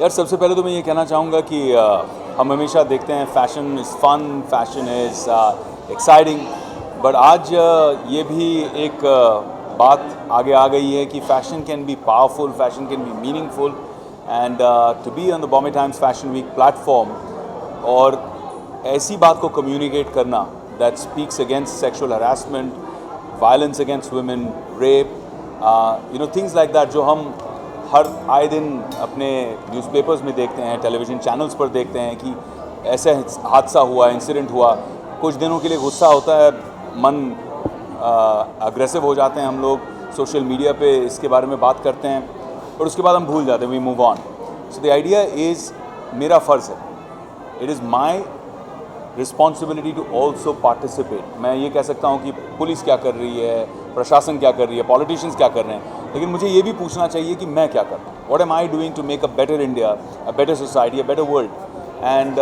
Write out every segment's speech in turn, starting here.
यार सबसे पहले तो मैं ये कहना चाहूँगा कि हम हमेशा देखते हैं fashion is fun, fashion is exciting, but आज ये भी एक बात आगे आ गई है कि fashion can be powerful, fashion can be meaningful, and to be on the Bombay Times fashion week platform और ऐसी बात को कम्युनिकेट करना that speaks against sexual harassment, violence against women, rape, things like that, जो हम हर आए दिन अपने न्यूज़पेपर्स में देखते हैं, टेलीविज़न चैनल्स पर देखते हैं कि ऐसे हादसा हुआ, इंसिडेंट हुआ, कुछ दिनों के लिए गुस्सा होता है, मन अग्रेसिव हो जाते हैं हम लोग, सोशल मीडिया पे इसके बारे में बात करते हैं और उसके बाद हम भूल जाते हैं, we move on. So the idea is, मेरा फ़र्ज़ है, it is my responsibility to also participate. मैं ये कह सकता हूँ कि पुलिस क्या कर रही है, प्रशासन क्या कर रही है, पॉलिटिशियंस क्या कर रहे हैं, लेकिन मुझे ये भी पूछना चाहिए कि मैं क्या कर रहा हूँ. What am I doing to make a better India, a better society, a better world. And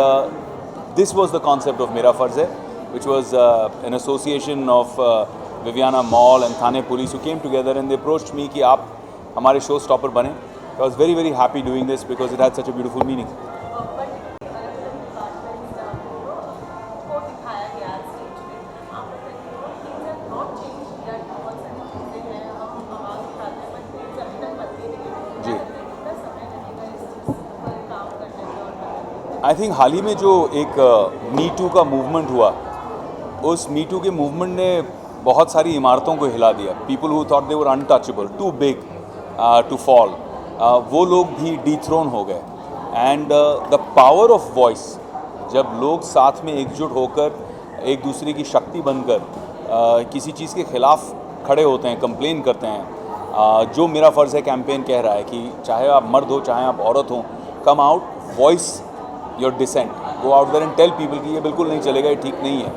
this was the concept of मेरा फ़र्ज़ है, which was an association of Viviana mall and Thane police who came together and they approached me कि आप हमारे show stopper बने. I was very very happy doing this because it had such a beautiful meaning. I think हाल ही में जो एक मी to का मूवमेंट हुआ, उस मी टू के मूवमेंट ने बहुत सारी इमारतों को हिला दिया. People who thought they were untouchable, too big to fall, वो लोग भी डिथ्रोन हो गए. And the power of voice, जब लोग साथ में एकजुट होकर एक दूसरे की शक्ति बनकर किसी चीज़ के ख़िलाफ़ खड़े होते हैं, कंप्लेन करते हैं, जो मेरा फ़र्ज़ है कैंपेन कह रहा है कि चाहे आप मर्द हो, चाहे आप औरत हो, come out, voice your dissent, go out there and tell people कि ये बिल्कुल नहीं चलेगा, ये ठीक नहीं है.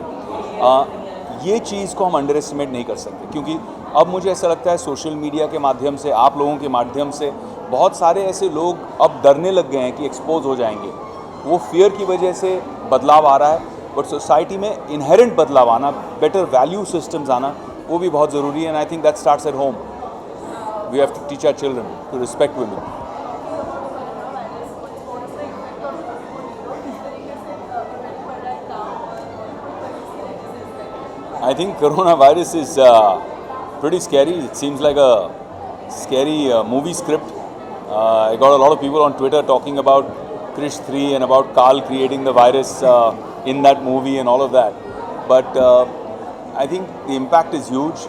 ये चीज़ को हम अंडर एस्टिमेट नहीं कर सकते, क्योंकि अब मुझे ऐसा लगता है सोशल मीडिया के माध्यम से, आप लोगों के माध्यम से, बहुत सारे ऐसे लोग अब डरने लग गए हैं कि एक्सपोज हो जाएंगे. वो फियर की वजह से बदलाव आ रहा है, बट सोसाइटी में इनहेरेंट बदलाव आना, बेटर वैल्यू सिस्टम्स आना, वो भी बहुत ज़रूरी है. And I think that starts at home. We have to teach our children to respect women. I think coronavirus is pretty scary. It seems like a scary movie script. I got a lot of people on Twitter talking about Krish 3 and about Carl creating the virus in that movie and all of that. But I think the impact is huge.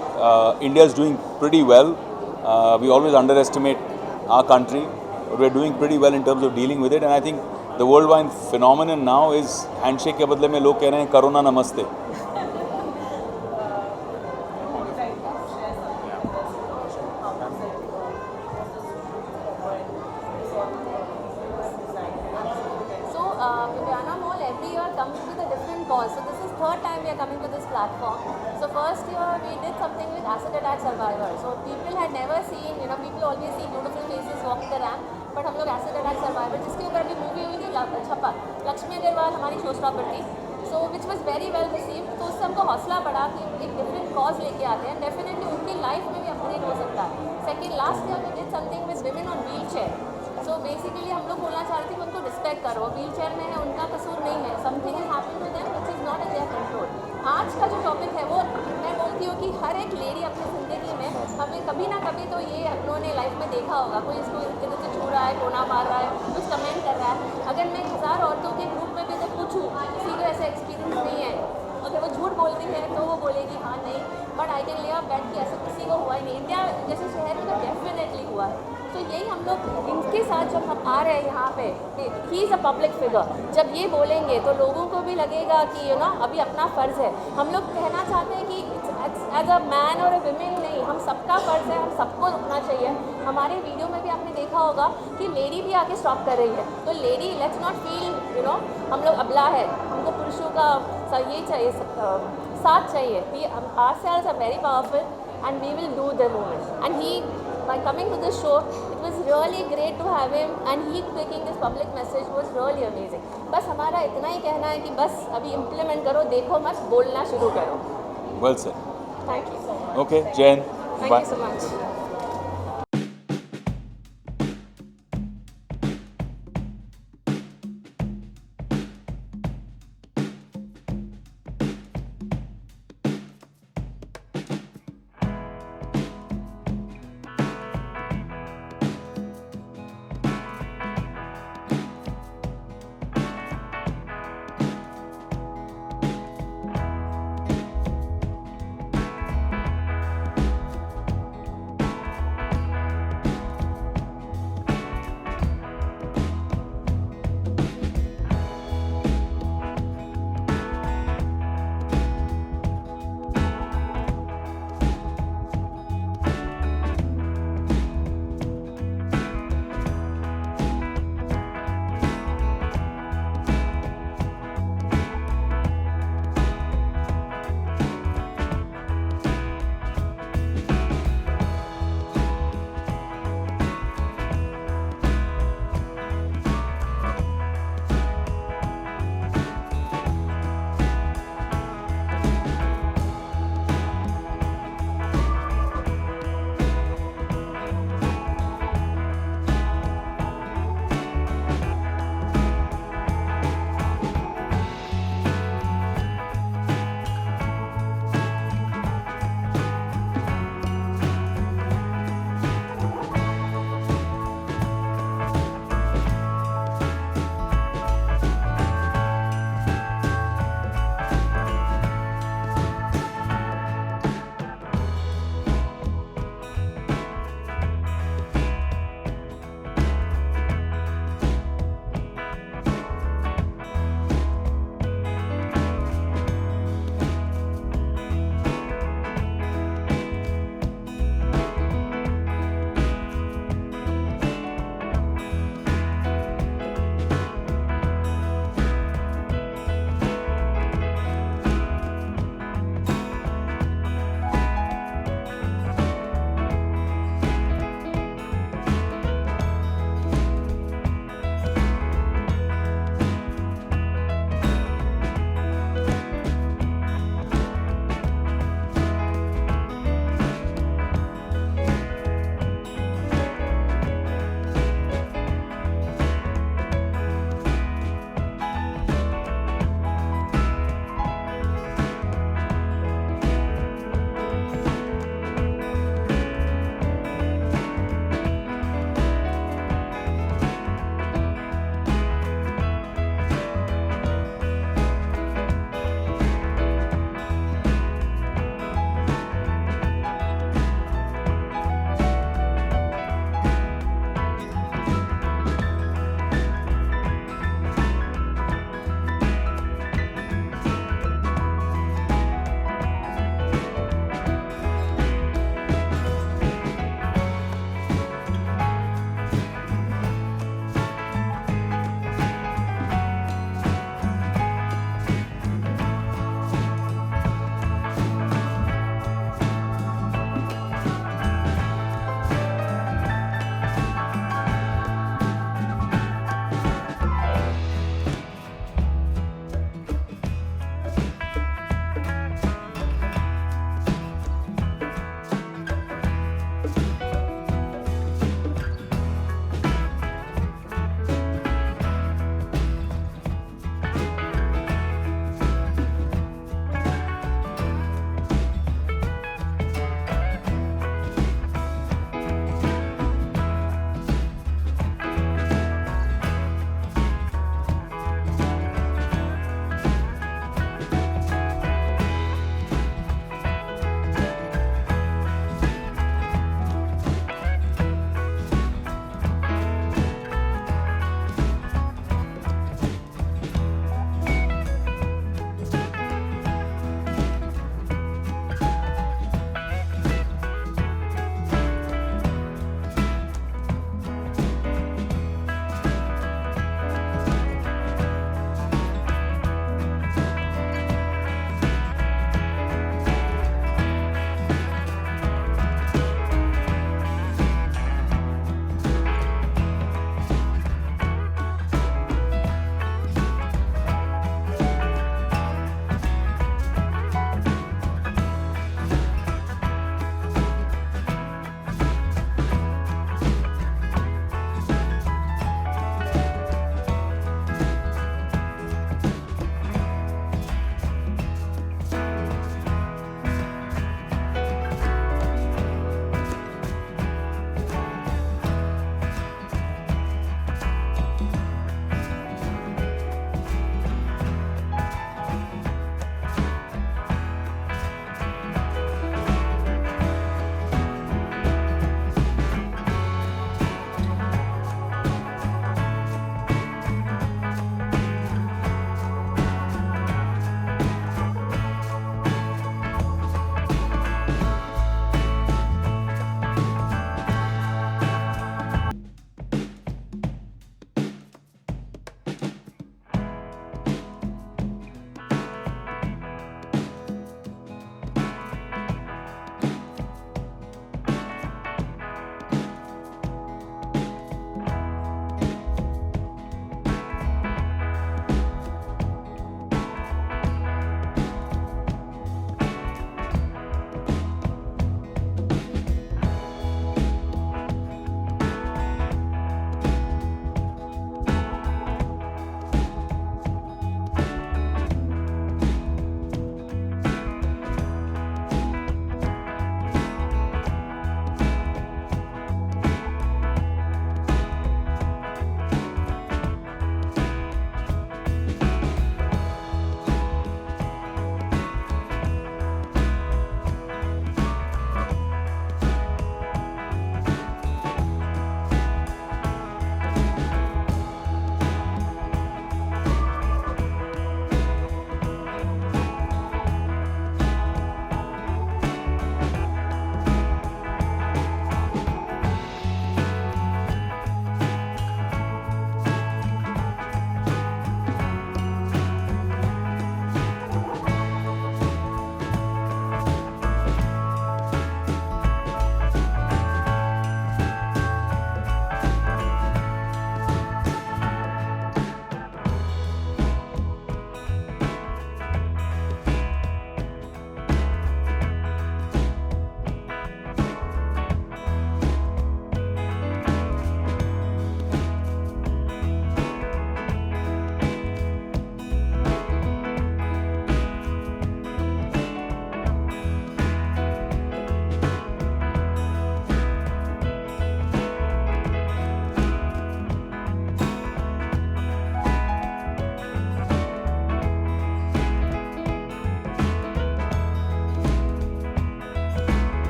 India is doing pretty well. We always underestimate our country, but we're doing pretty well in terms of dealing with it. And I think the worldwide phenomenon now is handshake के बदले में लोग कह रहे हैं corona नमस्ते. Viviana Mall every year comes with a different cause. So this is third time we are coming to this platform. So first year we did something with acid attack survivors. So people had never seen, people always see beautiful faces walk the ramp, but हम लोग acid attack survivor, जिसके ऊपर अभी movie हुई थी छप्पा, लक्ष्मी अग्रवाल हमारी show stopper थी. So which was very well received. तो उससे हमको हौसला बढ़ा कि एक डिफरेंट कॉज लेके आते हैं. डेफिनेटली उनकी लाइफ में भी अपग्रेड हो सकता है. Second, last year we did something with women on wheel chair. So basically हम लोग बोलना चाहते थे कि उनको रिस्पेक्ट करो, व्हील चेयर में है, उनका कसूर नहीं है, something is happen to them which is not in their control. आज का जो टॉपिक है वो मैं बोलती हूँ कि हर एक लेडी अपनी ज़िंदगी में हमें कभी ना कभी तो ये उन्होंने लाइफ में देखा होगा, कोई इसको इधर से छू रहा है, कोना मार रहा है, कुछ कमेंट कर रहा है. अगर मैं 1000 औरतों के ग्रुप में भी तो पूछूँ, किसी को ऐसा एक्सपीरियंस नहीं है, अगर वो झूठ बोलती है तो वो बोलेगी हाँ नहीं, बट आई कैन लिव बैठ कि ऐसा किसी को हुआ ही नहीं. इंडिया जैसे शहर में तो डेफिनेटली हुआ है. तो यही हम लोग इनके साथ जब हम आ रहे हैं यहाँ पे, he is a public figure, जब ये बोलेंगे तो लोगों को भी लगेगा कि अभी अपना फ़र्ज़ है. हम लोग कहना चाहते हैं कि एज अ मैन और अ विमेन नहीं, हम सबका फ़र्ज़ है, हम सबको रुकना चाहिए. हमारे वीडियो में भी आपने देखा होगा कि लेडी भी आके स्टॉप कर रही है. तो लेडी, लेट्स नॉट फील हम लोग अबला है, हमको पुरुषों का ये चाहिए, साथ चाहिए. We ourselves are very powerful and we will do the movement. And he, by coming to this show, it was really great to have him, and he taking this public message was really amazing. बस हमारा इतना ही कहना है कि बस अभी implement करो, देखो मत, बोलना शुरू करो. Well said. Thank you so much. Okay, Jen. Thank Bye. you so much.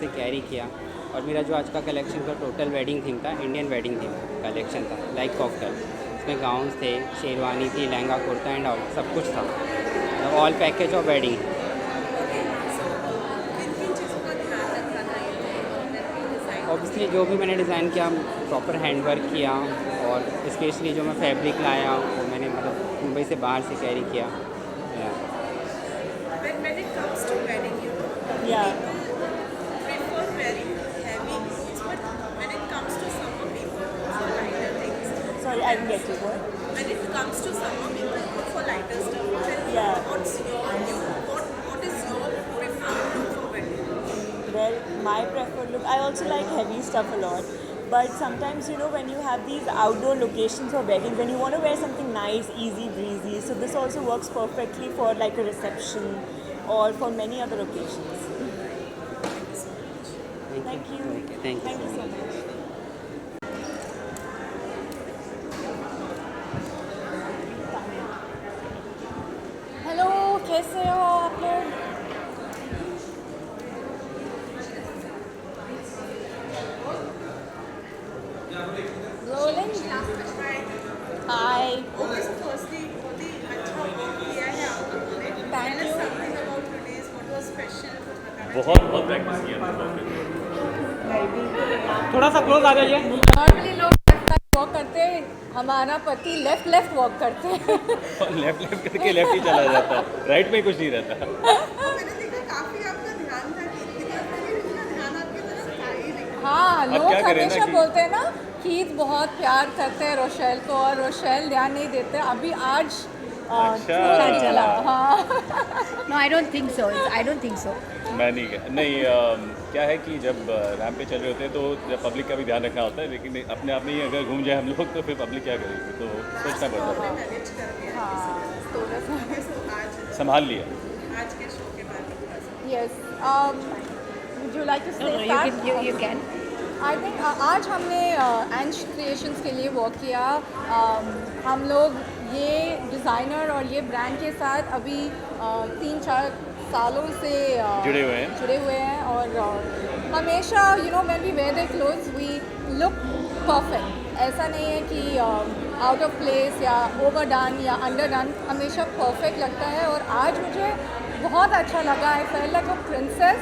से कैरी किया। और मेरा जो आज का कलेक्शन का टोटल वेडिंग थीम था, इंडियन वेडिंग थीम कलेक्शन था, लाइक कॉकटेल। इसमें गाउन्स थे, शेरवानी थी, लहंगा कुर्ता एंड ऑल सब कुछ था, मतलब all package of wedding. Obviously जो भी मैंने डिज़ाइन किया प्रॉपर हैंड वर्क किया, और स्पेशली जो मैं फैब्रिक लाया वो मैंने मतलब मुंबई से बाहर से कैरी किया। When it comes to wedding, you know, Yeah. people prefer wearing heavy clothes, but when it comes to summer, people go for lighter things. Sorry, I didn't get you. What? When it comes to summer, people go for lighter stuff. Then Yeah. What's your view? What is your preferred look for wedding? Well, my preferred look, I also like heavy stuff a lot. But sometimes, you know, when you have these outdoor locations for weddings, when you want to wear something nice, easy, breezy, so this also works perfectly for like a reception or for many other occasions. Thank you. Thank you. Thank you so much. Hello, कैसे हो आप लोग? Rolling. हाय। Okay, so firstly, बहुत ही अच्छा work किया है आप लोगों ने. Thank Tell us you. something about today's. What was special? कुछ बताना. बहुत प्रैक्टिस किया था थोड़ा सा क्लोज आ जाइए। नॉर्मली लोग लेफ्ट वॉक करते हैं, हमारा पति लेफ्ट वॉक करते हैं। लेफ्ट करके लेफ्ट ही चला जाता है, राइट में कुछ नहीं रहता। मैंने देखा काफी आपका ध्यान था कि इतनी तरफ नहीं, उनका ध्यान आपकी तरफ था ही नहीं. हाँ, अब लोग क्या करें ना हमेशा कि- बोलते हैं ना कीथ बहुत प्यार करते हैं रोशेल को, और रोशेल ध्यान नहीं देते। अभी आज अच्छा। क्यों नहीं चला? हाँ। No, I don't think so. I don't think so. मैं नहीं क्या है कि जब रैंप पे चल रहे होते हैं तो जब पब्लिक का भी ध्यान रखना होता है, लेकिन अपने आप में ही अगर घूम जाए हम लोग तो फिर पब्लिक क्या करेगी, तो सोचना पड़ता है। मैनेज कर लिया. तो Okay, so आज संभाल लिया। आज के शो के बारे में थोड़ा सा. Yes, would you like to No, say no, you that? you can. I think आज हमने एंश क्रिएशंस के लिए वर्क किया। हम लोग ये डिज़ाइनर और ये ब्रांड के साथ अभी 3-4 सालों से जुड़े हुए हैं, और हमेशा when we wear their clothes we look perfect. ऐसा नहीं है कि आउट ऑफ प्लेस या ओवरडन या अंडरडन, हमेशा परफेक्ट लगता है। और आज मुझे बहुत अच्छा लगा, I felt like a princess.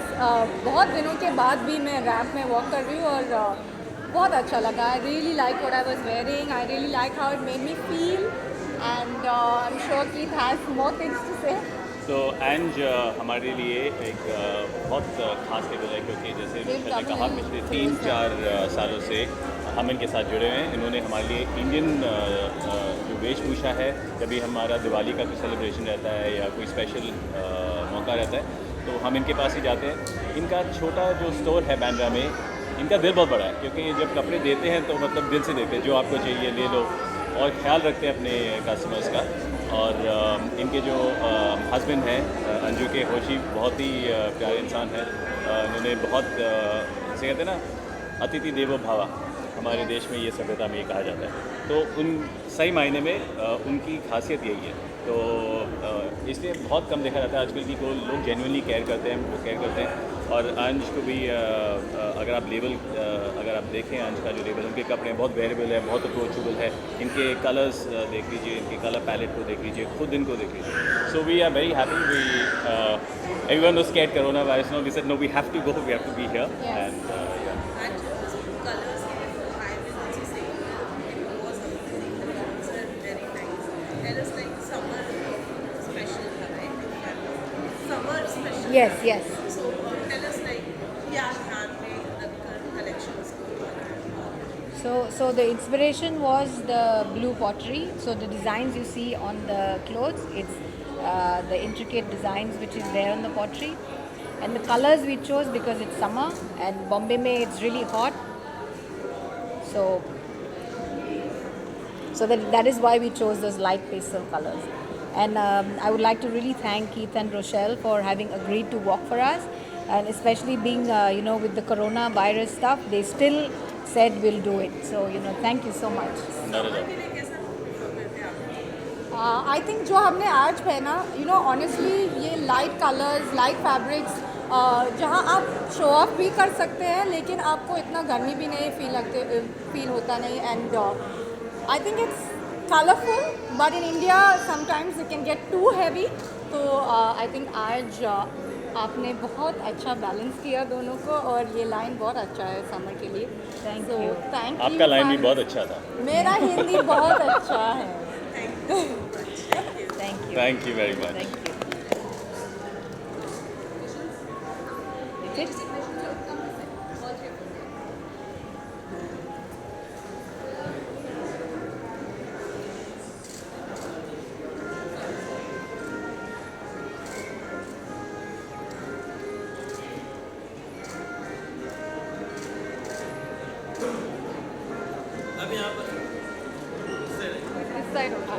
बहुत दिनों के बाद भी मैं रैंप में वॉक कर रही हूँ, और बहुत अच्छा लगा। I really like what I was wearing, I really like how it made me feel, and I am sure Keith has more things to say. तो एंज हमारे लिए एक बहुत खास टेबल है, क्योंकि जैसे मैंने कहा पिछले 3-4 सालों से हम इनके साथ जुड़े हुए हैं। इन्होंने हमारे लिए इंडियन जो वेशभूषा है, जब भी हमारा दिवाली का कोई सेलिब्रेशन रहता है या कोई स्पेशल मौका रहता है तो हम इनके पास ही जाते हैं। इनका छोटा जो स्टोर है बांद्रा में, इनका दिल बहुत बड़ा है, क्योंकि जब कपड़े देते हैं तो मतलब दिल से देते हैं, जो आपको चाहिए ले लो, और ख्याल रखते हैं अपने कस्टमर्स का। और इनके जो हस्बैंड हैं अंजू के होशी, बहुत ही प्यारे इंसान हैं। इन्होंने बहुत जैसे कहते हैं ना, अतिथि देवो भव, हमारे देश में ये सभ्यता में ये कहा जाता है। तो उन सही मायने में उनकी खासियत यही है। तो इसलिए बहुत कम देखा जाता है आजकल की को लोग जेन्युइनली केयर करते हैं, वो केयर करते हैं। और अंश को भी अगर आप लेबल अगर आप देखें अंश का जो लेबल, उनके कपड़े बहुत वेरिएबल है, बहुत अप्रोचेबल है। इनके कलर्स देख लीजिए, इनके कलर पैलेट को देख लीजिए, खुद इनको देख लीजिए। So we are very happy. We everyone was scared corona virus, no we said no, we have to go, we have to be here and And colors, I will also say it was amazing. The colors are very nice. Tell us like summer special, right? Summer special. Yes, yes. So tell us like क्या ध्यान में रखकर collections को बनाया. So the inspiration was the blue pottery. So the designs you see on the clothes, it's the intricate designs which is there on the pottery, and the colors we chose because it's summer and Bombay mein it's really hot. So that is why we chose those light pastel colors. And I would like to really thank Keith and Rochelle for having agreed to walk for us, and especially being with the coronavirus stuff, they still said we'll do it. So thank you so much. I think जो हमने आज पहना, honestly ये light colours, light fabrics जहाँ आप show off भी कर सकते हैं लेकिन आपको इतना गर्मी भी नहीं फील होता नहीं and I think it's colourful but in India sometimes it can get too heavy तो आई थिंक आज आपने बहुत अच्छा बैलेंस किया दोनों को और ये लाइन बहुत अच्छा है समर के लिए Thank So, you. thank आपका you लाइन भी for- बहुत अच्छा था. मेरा हिंदी बहुत अच्छा है Thank you. Thank you very much. Thank you. Is it? इस साइड उठा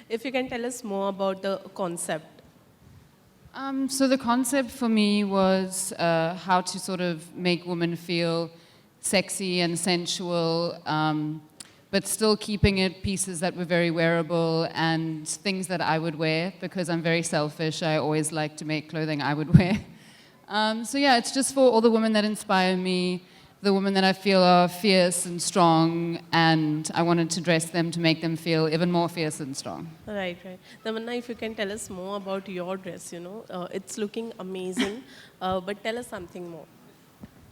If you can tell us more about the concept. So the concept for me was how to sort of make women feel sexy and sensual, but still keeping it pieces that were very wearable and things that I would wear, because I'm very selfish. I always like to make clothing I would wear. So yeah, it's just for all the women that inspire me, the women that I feel are fierce and strong, and I wanted to dress them to make them feel even more fierce and strong. Right, right. Tamanna, if you can tell us more about your dress, it's looking amazing, but tell us something more.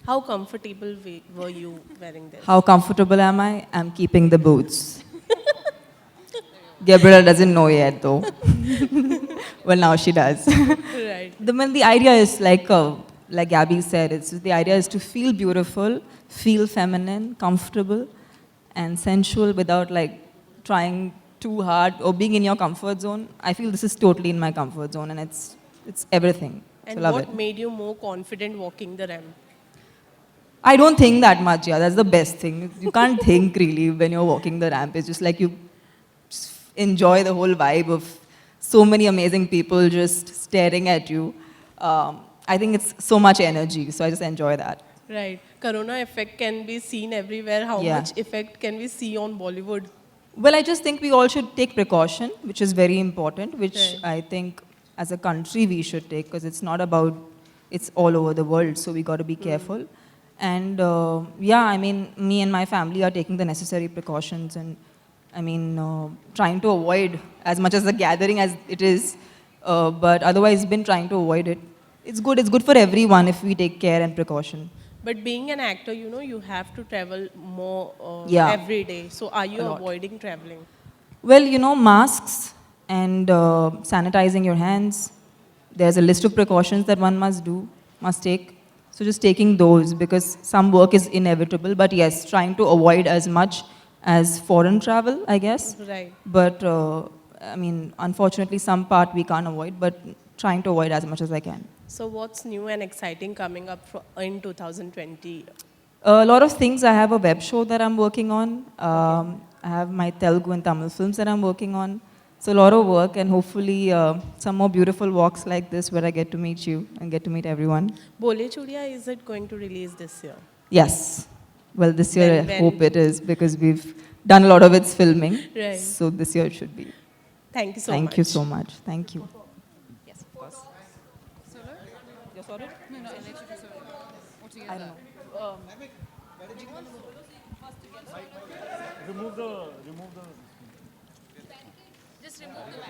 How comfortable were you wearing this? How comfortable am I? I'm keeping the boots. Gabriela doesn't know yet though. Well, now she does. Right. The idea is like Gabby said, the idea is to feel beautiful, feel feminine, comfortable, and sensual without like trying too hard or being in your comfort zone. I feel this is totally in my comfort zone, and it's everything. And so love what it. made you more confident walking the ramp? I don't think that much, yeah. That's the best thing. You can't think really when you're walking the ramp. It's just like you just enjoy the whole vibe of so many amazing people just staring at you. I think it's so much energy, so I just enjoy that. Right. Corona effect can be seen everywhere. How Yeah. much effect can we see on Bollywood? Well, I just think we all should take precaution, which is very important, which Right. I think as a country we should take, because it's not about, it's all over the world, so we got to be careful. And yeah, I mean, me and my family are taking the necessary precautions, and I mean, trying to avoid as much as the gathering as it is, but otherwise been trying to avoid it. It's good for everyone if we take care and precaution. But being an actor, you have to travel more Yeah. every day. So are you A lot. avoiding traveling? Well, masks and sanitizing your hands. There's a list of precautions that one must take. So just taking those, because some work is inevitable. But yes, trying to avoid as much as foreign travel, I guess. Right. But I mean, unfortunately, some part we can't avoid, but trying to avoid as much as I can. So what's new and exciting coming up in 2020? A lot of things. I have a web show that I'm working on. I have my Telugu and Tamil films that I'm working on. So a lot of work, and hopefully some more beautiful walks like this where I get to meet you and get to meet everyone. Bole Chudiya, is it going to release this year? Yes. Well, this year When- I hope it is, because we've done a lot of its filming. Right. So this year it should be. Thank you so much. Thank you so much. Thank you. Yes, of course. Solo? You're sorted? No, no, I'll let you do solo. Or together. I don't know. Just remove the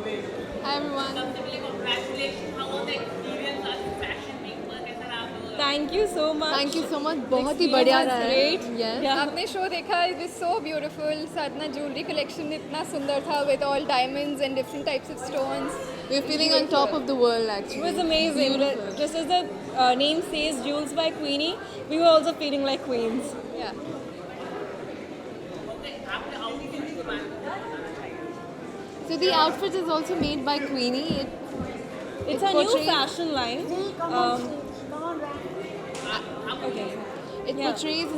Hi everyone. Thank you so much. Thank you so much. The बहुत ही experience बढ़िया was रहा है. great. Yes. Yeah. आपने show देखा, it was so beautiful. Sadhana jewellery collection इतना सुंदर था with all diamonds and different types of stones. We're feeling on top of the world It actually. was amazing. Just as the name says, Jewels by Queenie, we were also feeling like queens. Yeah. So the outfit is also made by Queenie. It's a new portrays- fashion line. Okay. It Yeah. portrays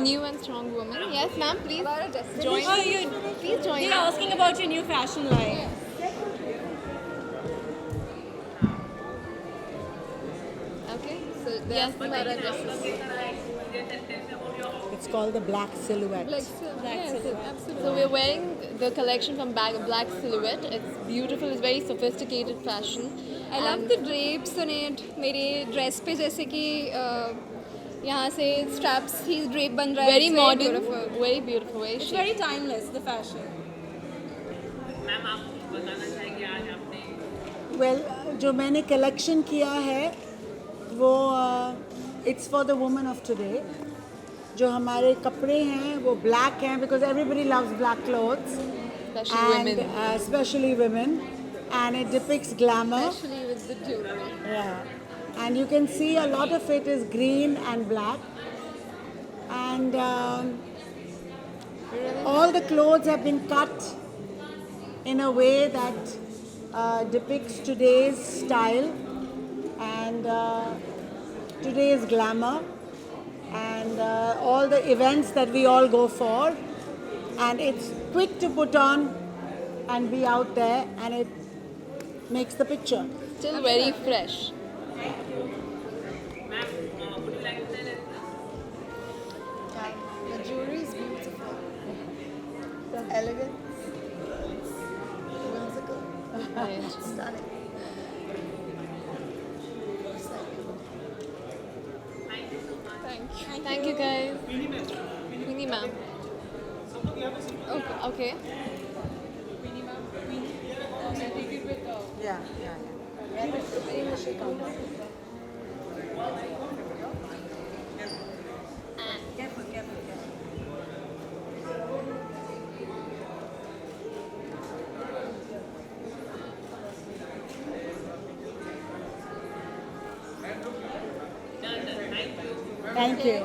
new and strong women. Yes, ma'am, please join. Oh, you, Please join. you're asking about your new fashion line. Okay. So yes, Mara dresses. It's called the Black Silhouette. Yes, absolutely. So we're wearing the collection from Black Silhouette. It's beautiful. It's very sophisticated fashion. I love the drapes on it. मेरे dress पे जैसे कि यहाँ से straps ही drape बन रहा है. Very It's modern. beautiful. Very beautiful. Very It's chic. very timeless, the fashion. Well, जो मैंने कलेक्शन किया है वो it's for the women of today. जो हमारे कपड़े हैं वो ब्लैक हैं because everybody loves black clothes Especially and women. especially women, and it depicts glamour. Especially with the jewelry. Yeah, and you can see a lot of it is green and black, and all the clothes have been cut in a way that depicts today's style and today's glamour and all the events that we all go for, and it's quick to put on and be out there, and it makes the picture. Still very fresh. The jewelry is beautiful. Elegant. Whimsical. Stunning. Thank you guys. Queenie ma'am. Okay. Okay. Yeah, yeah, Thank you.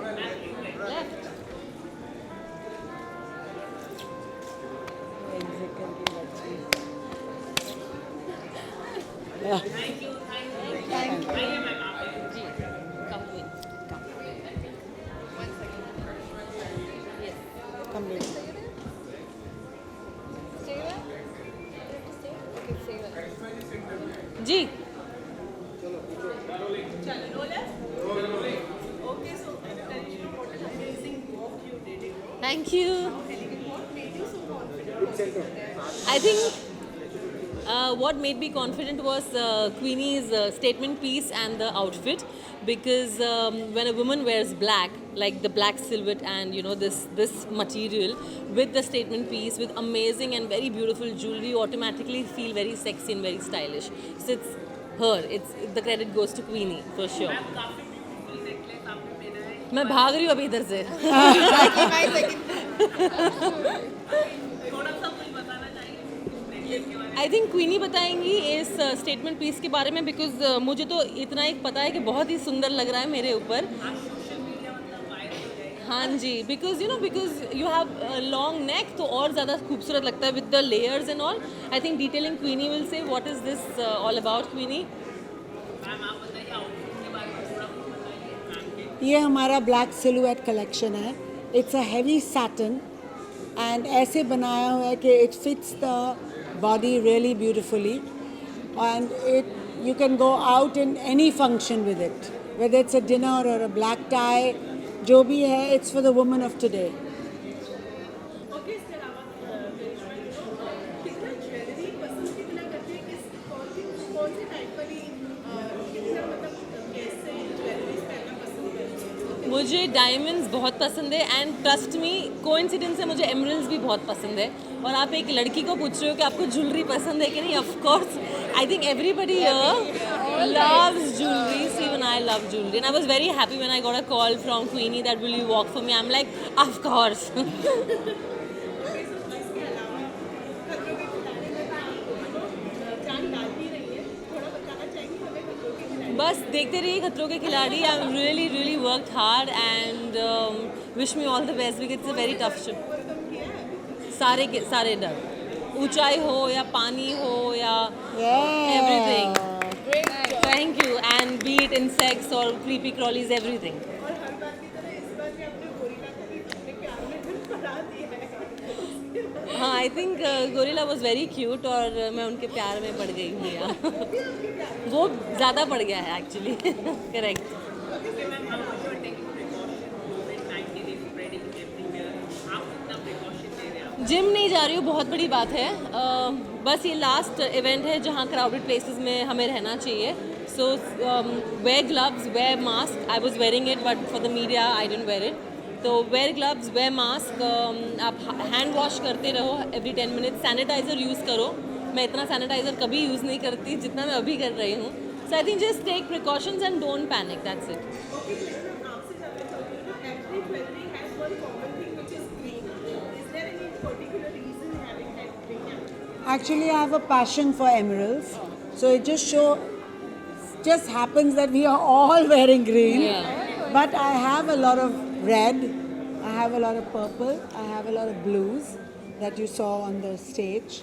Come with. Stay there? Okay, stay there. जी. Thank you. I think what made me confident was Queenie's statement piece and the outfit, because when a woman wears black, like the black silhouette and you know this material with the statement piece with amazing and very beautiful jewelry, automatically feel very sexy and very stylish. So it's her. It's the credit goes to Queenie for sure. मैं भाग रही हूँ अभी इधर से. I think क्वीनी बताएंगी इस statement piece के बारे में, बिकॉज मुझे तो इतना एक पता है कि बहुत ही सुंदर लग रहा है मेरे ऊपर. हाँ जी, because you have long neck, तो और ज़्यादा खूबसूरत लगता है with the layers and all. I think detailing Queenie will say what is this all about. Queenie, ये हमारा ब्लैक सिलुएट कलेक्शन है. It's a heavy satin and ऐसे बनाया हुआ है कि it fits the body really beautifully, and it you can go out in any function with it, whether it's a dinner और अ black tie, जो भी है it's for the women of today. मुझे डायमंड्स बहुत पसंद है एंड ट्रस्ट मी कोइंसिडेंस से मुझे एमरल्ड्स भी बहुत पसंद है। और आप एक लड़की को पूछ रहे हो कि आपको ज्वेलरी पसंद है कि नहीं, of course I think everybody loves jewelry, so even I love jewelry, and I was very happy when I got a call from Queenie that will you walk for me. I'm like, of course. बस देखते रहिए खतरों के खिलाड़ी। I am really worked hard and wish me all the best because it's a very tough show. सारे डर, ऊंचाई हो या पानी हो या everything. Thank you and B it insects और क्रीपी क्रॉलीज एवरीथिंग। हाँ, I think gorilla was very cute और मैं उनके प्यार में पड़ गई हूँ यार। वो ज़्यादा पड़ गया है एक्चुअली। करेक्ट। जिम नहीं जा रही हूँ, बहुत बड़ी बात है। बस ये लास्ट इवेंट है जहाँ क्राउडेड प्लेसेस में हमें रहना चाहिए। So wear gloves, wear mask. I was wearing it but for the media I didn't wear it. तो वेयर ग्लव्स, वेयर मास्क, आप हैंड वॉश करते रहो एवरी 10 मिनट। सैनिटाइज़र यूज़ करो। मैं इतना सैनिटाइज़र कभी यूज़ नहीं करती जितना मैं अभी कर रही हूँ। So I think just take precautions and don't panic, that's it. Actually, I have a passion for emeralds, so it just happens that we are all wearing green. Yeah. But I have a lot of red, I have a lot of purple, I have a lot of blues that you saw on the stage.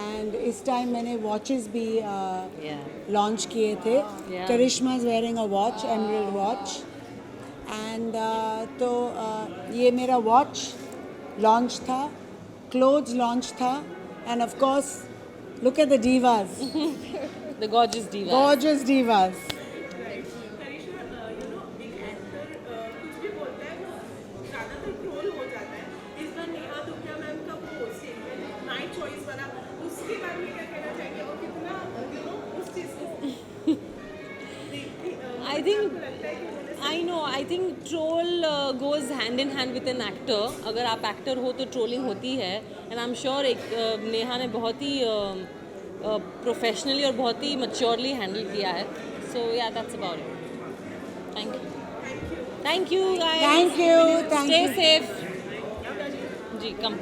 And इस time मैंने watches भी launch किए थे. Yeah. Karishma is wearing a watch, emerald watch. And तो ये मेरा watch launch था, clothes launch था. And of course, look at the divas. The gorgeous divas. Gorgeous divas. I think troll goes hand in hand with an actor. अगर आप actor हो तो trolling होती है एंड आई एम श्योर एक नेहा ने बहुत ही प्रोफेशनली और बहुत ही मैच्योरली हैंडल किया है. So yeah that's about it. Thank you guys. Thank you. Stay safe. जी, कम